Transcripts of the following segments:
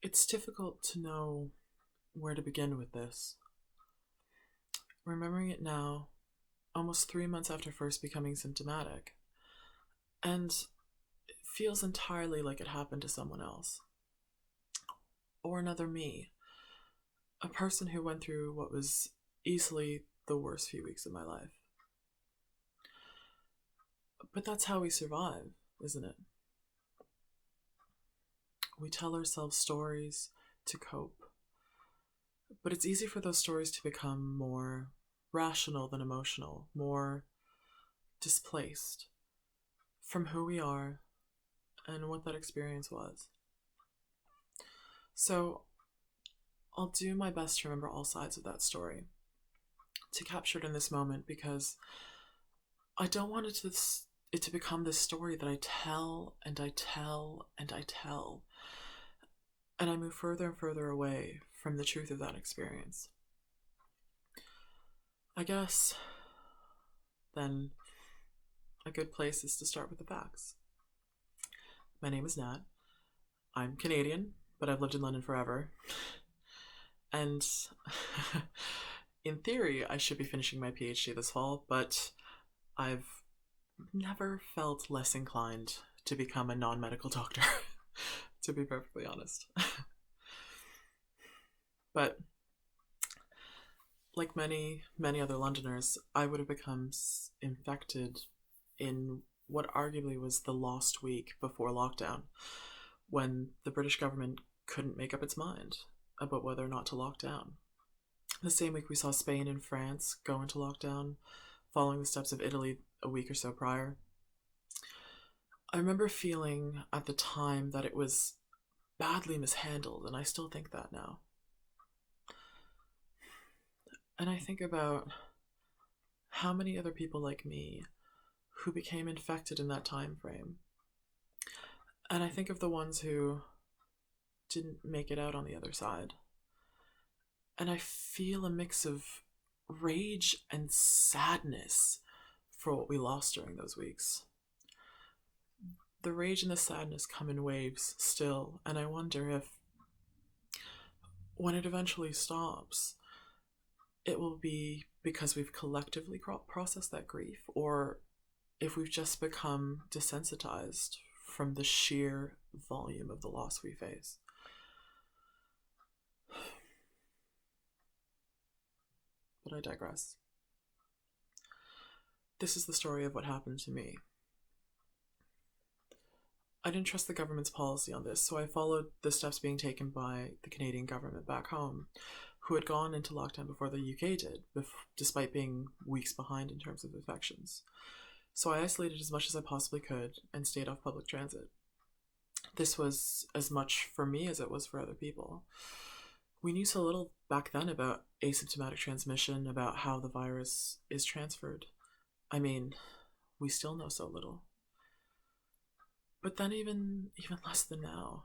It's difficult to know where to begin with this. Remembering it now, almost 3 months after first becoming symptomatic, and it feels entirely like it happened to someone else, or another me, a person who went through what was easily the worst few weeks of my life. But that's how we survive, isn't it? We tell ourselves stories to cope, but it's easy for those stories to become more rational than emotional, more displaced from who we are and what that experience was. So I'll do my best to remember all sides of that story, to capture it in this moment, because I don't want it to become this story that I tell and I tell and I tell, and I move further and further away from the truth of that experience. I guess then a good place is to start with the facts. My name is Nat. I'm Canadian, but I've lived in London forever. And in theory, I should be finishing my PhD this fall, but I've never felt less inclined to become a non medical doctor, to be perfectly honest. But like many other Londoners, I would have become infected in what arguably was the lost week before lockdown, when the British government couldn't make up its mind about whether or not to lock down. The same week we saw Spain and France go into lockdown, following the steps of Italy a week or so prior. I remember feeling at the time that it was badly mishandled, and I still think that now. And I think about how many other people like me who became infected in that time frame. And I think of the ones who didn't make it out on the other side. And I feel a mix of rage and sadness for what we lost during those weeks. The rage and the sadness come in waves still, and I wonder if, when it eventually stops, it will be because we've collectively processed that grief, or if we've just become desensitized from the sheer volume of the loss we face. But I digress. This is the story of what happened to me. I didn't trust the government's policy on this, so I followed the steps being taken by the Canadian government back home, who had gone into lockdown before the UK did, despite being weeks behind in terms of infections. So I isolated as much as I possibly could and stayed off public transit. This was as much for me as it was for other people. We knew so little back then about asymptomatic transmission, about how the virus is transferred. I mean, we still know so little. But then even less than now.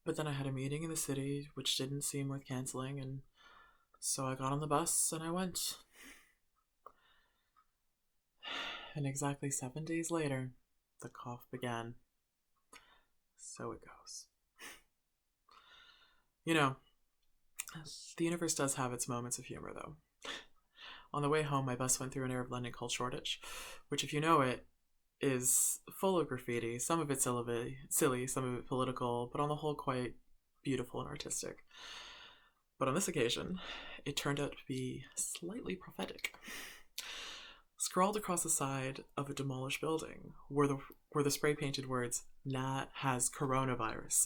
But then I had a meeting in the city which didn't seem worth cancelling, and so I got on the bus and I went. And exactly 7 days later, the cough began. So it goes. You know, the universe does have its moments of humor, though. On the way home, my bus went through an area of London called Shoreditch, which, if you know it, is full of graffiti. Some of it silly, some of it political, but on the whole quite beautiful and artistic. But on this occasion, it turned out to be slightly prophetic. Scrawled across the side of a demolished building were the spray painted words, "Nat has coronavirus."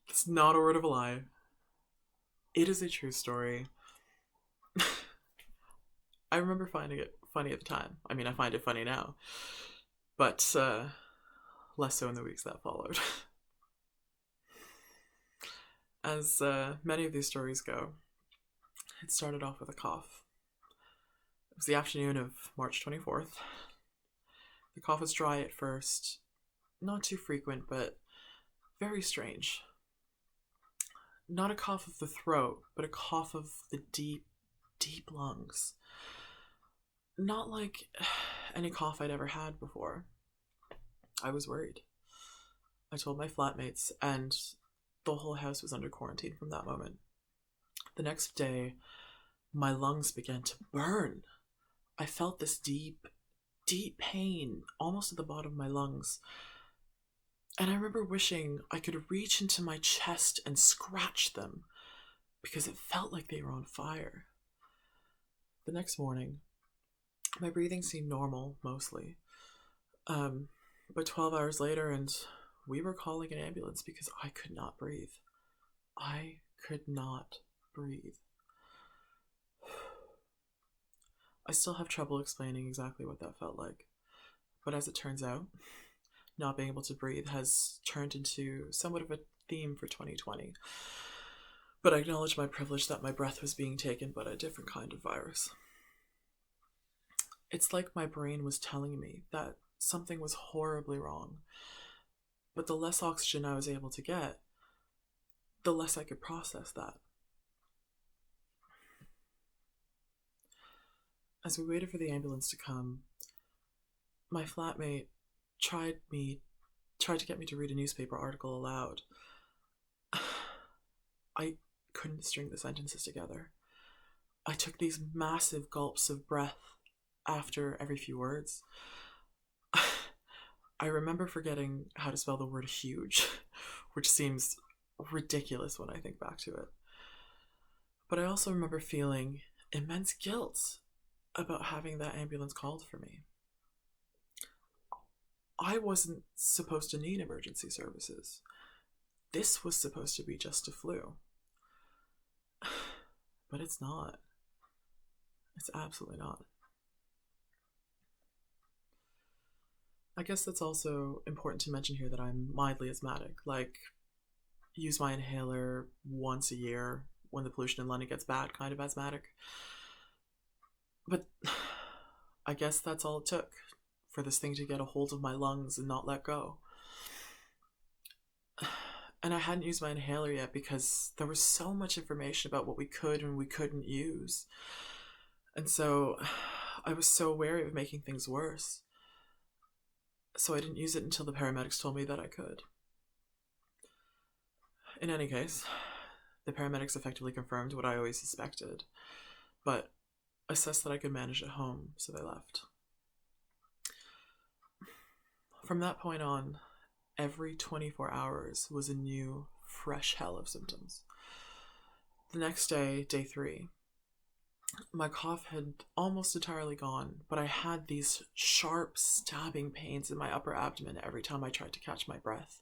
It's not a word of a lie. It is a true story. I remember finding it funny at the time. I mean, I find it funny now, but less so in the weeks that followed. As many of these stories go, it started off with a cough. It was the afternoon of March 24th. The cough was dry at first, not too frequent, but very strange. Not a cough of the throat, but a cough of the deep, deep lungs. Not like any cough I'd ever had before. I was worried. I told my flatmates, and the whole house was under quarantine from that moment. The next day, my lungs began to burn. I felt this deep, deep pain almost at the bottom of my lungs. And I remember wishing I could reach into my chest and scratch them because it felt like they were on fire. The next morning, my breathing seemed normal, mostly. But 12 hours later, and we were calling an ambulance because I could not breathe. I could not breathe. I still have trouble explaining exactly what that felt like. But as it turns out, not being able to breathe has turned into somewhat of a theme for 2020. But I acknowledge my privilege that my breath was being taken by a different kind of virus. It's like my brain was telling me that something was horribly wrong. But the less oxygen I was able to get, the less I could process that. As we waited for the ambulance to come, my flatmate tried to get me to read a newspaper article aloud. I couldn't string the sentences together. I took these massive gulps of breath after every few words. I remember forgetting how to spell the word huge, which seems ridiculous when I think back to it. But I also remember feeling immense guilt about having that ambulance called for me. I wasn't supposed to need emergency services. This was supposed to be just a flu. But it's not. It's absolutely not. I guess that's also important to mention here that I'm mildly asthmatic. Like, use my inhaler once a year when the pollution in London gets bad, kind of asthmatic. But I guess that's all it took for this thing to get a hold of my lungs and not let go. And I hadn't used my inhaler yet because there was so much information about what we could and we couldn't use. And so I was so wary of making things worse. So I didn't use it until the paramedics told me that I could. In any case, the paramedics effectively confirmed what I always suspected, but assessed that I could manage at home, so they left. From that point on, every 24 hours was a new, fresh hell of symptoms. The next day, day 3, my cough had almost entirely gone, but I had these sharp, stabbing pains in my upper abdomen every time I tried to catch my breath.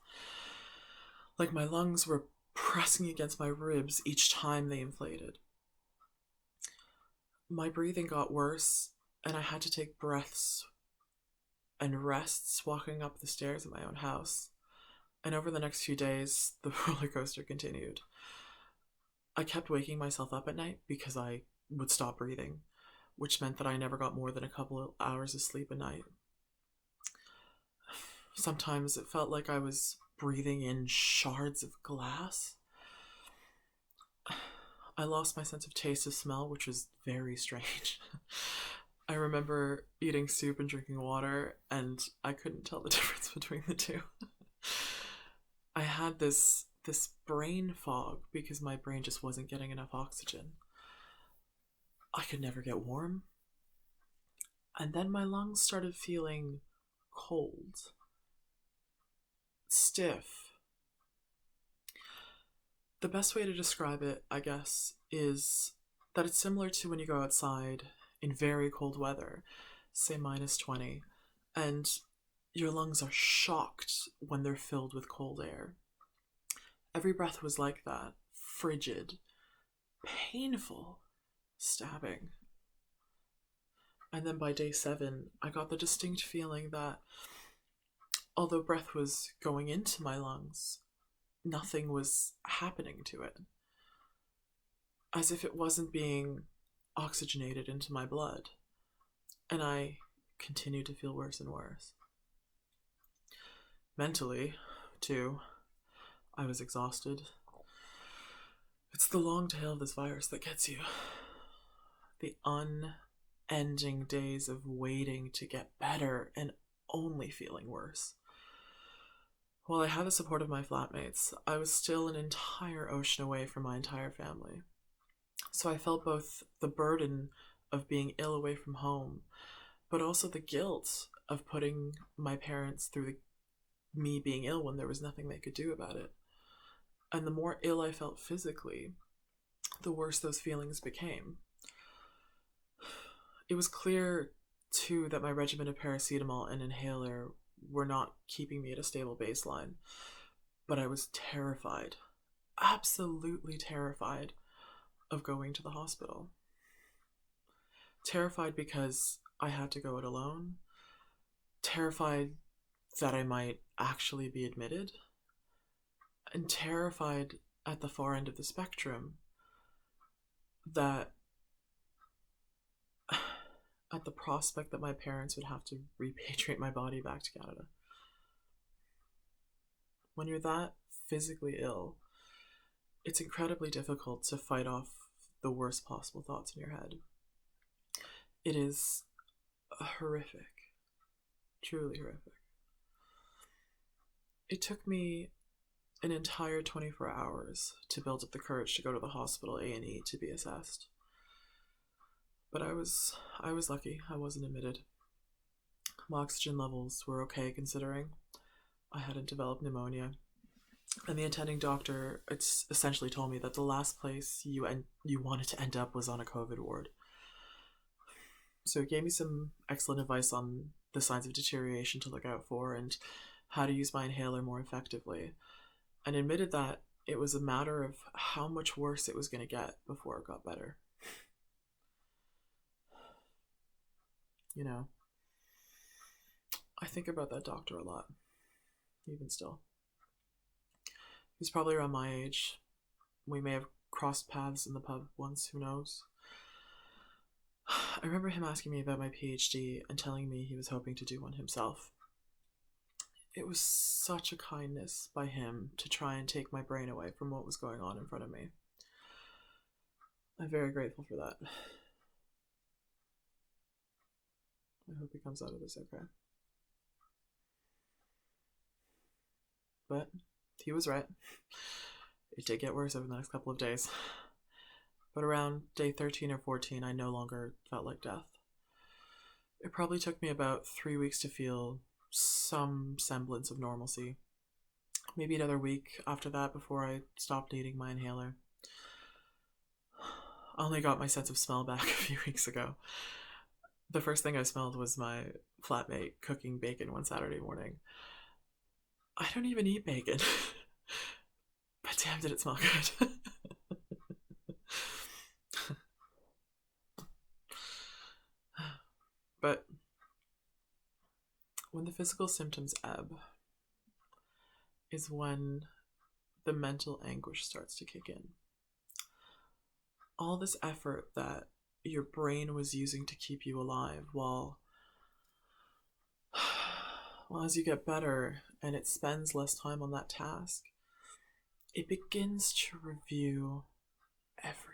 Like my lungs were pressing against my ribs each time they inflated. My breathing got worse, and I had to take breaths and rests walking up the stairs of my own house. And over the next few days, the roller coaster continued. I kept waking myself up at night because I would stop breathing, which meant that I never got more than a couple of hours of sleep a night. Sometimes it felt like I was breathing in shards of glass. I lost my sense of taste of smell, which was very strange. I remember eating soup and drinking water, and I couldn't tell the difference between the two. I had this brain fog because my brain just wasn't getting enough oxygen. I could never get warm. And then my lungs started feeling cold, stiff. The best way to describe it, I guess, is that it's similar to when you go outside in very cold weather, say -20, and your lungs are shocked when they're filled with cold air. Every breath was like that, frigid, painful, stabbing. And then by day 7, I got the distinct feeling that although breath was going into my lungs, nothing was happening to it. As if it wasn't being oxygenated into my blood. And I continued to feel worse and worse. Mentally, too, I was exhausted. It's the long tail of this virus that gets you. The unending days of waiting to get better and only feeling worse. While I had the support of my flatmates, I was still an entire ocean away from my entire family. So I felt both the burden of being ill away from home, but also the guilt of putting my parents through me being ill when there was nothing they could do about it. And the more ill I felt physically, the worse those feelings became. It was clear, too, that my regimen of paracetamol and inhaler were not keeping me at a stable baseline, but I was terrified, absolutely terrified, of going to the hospital. Terrified because I had to go it alone, terrified that I might actually be admitted, and terrified at the far end of the spectrum that at the prospect that my parents would have to repatriate my body back to Canada. When you're that physically ill, it's incredibly difficult to fight off the worst possible thoughts in your head. It is horrific, truly horrific. It took me an entire 24 hours to build up the courage to go to the hospital A&E to be assessed. But I was lucky. I wasn't admitted. My oxygen levels were okay considering I hadn't developed pneumonia. And the attending doctor essentially told me that the last place you wanted to end up was on a COVID ward. So he gave me some excellent advice on the signs of deterioration to look out for and how to use my inhaler more effectively, and admitted that it was a matter of how much worse it was going to get before it got better. You know, I think about that doctor a lot, even still. He's probably around my age. We may have crossed paths in the pub once, who knows? I remember him asking me about my PhD and telling me he was hoping to do one himself. It was such a kindness by him to try and take my brain away from what was going on in front of me. I'm very grateful for that. I hope he comes out of this okay. But he was right. It did get worse over the next couple of days. But around day 13 or 14, I no longer felt like death. It probably took me about 3 weeks to feel some semblance of normalcy. Maybe another week after that before I stopped needing my inhaler. I only got my sense of smell back a few weeks ago. The first thing I smelled was my flatmate cooking bacon one Saturday morning. I don't even eat bacon. But damn, did it smell good. But when the physical symptoms ebb is when the mental anguish starts to kick in. All this effort that your brain was using to keep you alive while as you get better and it spends less time on that task, it begins to review everything.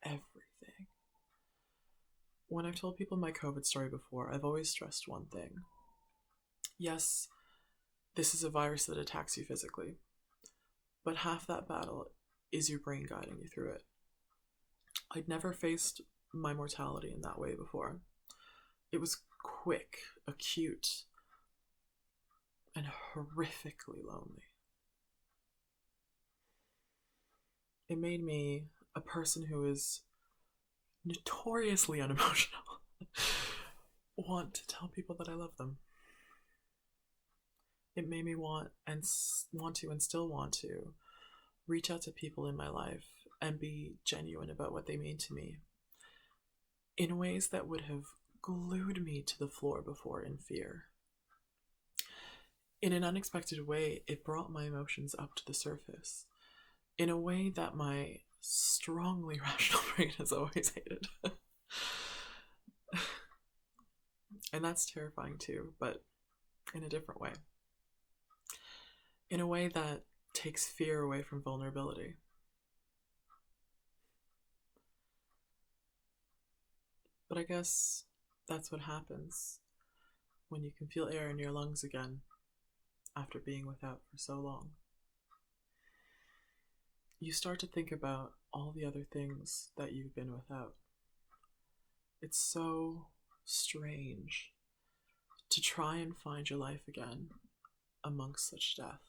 Everything. When I've told people my COVID story before, I've always stressed one thing. Yes, this is a virus that attacks you physically, but half that battle is your brain guiding you through it. I'd never faced my mortality in that way before. It was quick, acute, and horrifically lonely. It made me a person who is notoriously unemotional want to tell people that I love them. It made me want and still want to reach out to people in my life and be genuine about what they mean to me in ways that would have glued me to the floor before in fear. In an unexpected way, it brought my emotions up to the surface in a way that my strongly rational brain has always hated. And that's terrifying too, but in a different way. In a way that takes fear away from vulnerability. But I guess that's what happens when you can feel air in your lungs again after being without for so long. You start to think about all the other things that you've been without. It's so strange to try and find your life again amongst such death.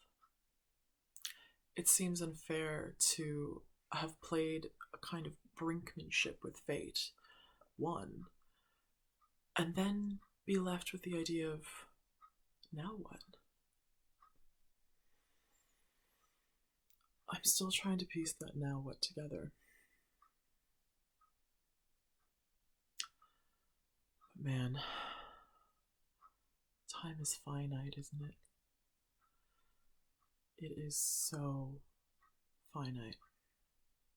It seems unfair to have played a kind of brinkmanship with fate, won, and then be left with the idea of, now what? I'm still trying to piece that now what together. But man, time is finite, isn't it? It is so finite.